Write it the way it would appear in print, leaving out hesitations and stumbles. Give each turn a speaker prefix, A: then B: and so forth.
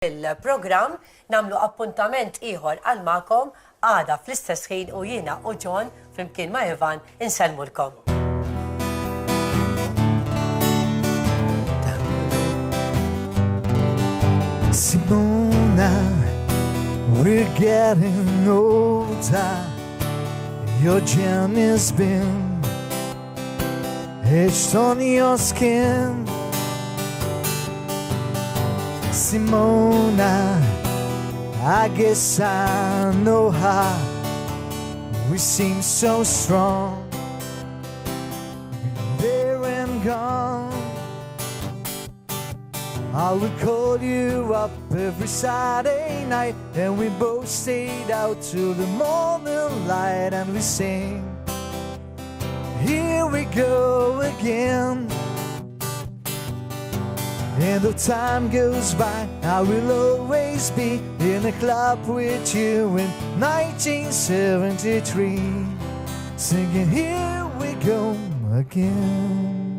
A: il-program namlu appuntament ieħor għal makom għada fl-istess ħin u jiena u John flimkien ma' Ivan insellmulkom.
B: Simona, we're getting older. Your journey's been etched on your skin. Simona, I guess I know how we seem so strong, there and gone. I would call you up every Saturday night, and we both stayed out till the morning light, and we sing, here we go again. And the time goes by, I will always be in a club with you in 1973, singing here we go again.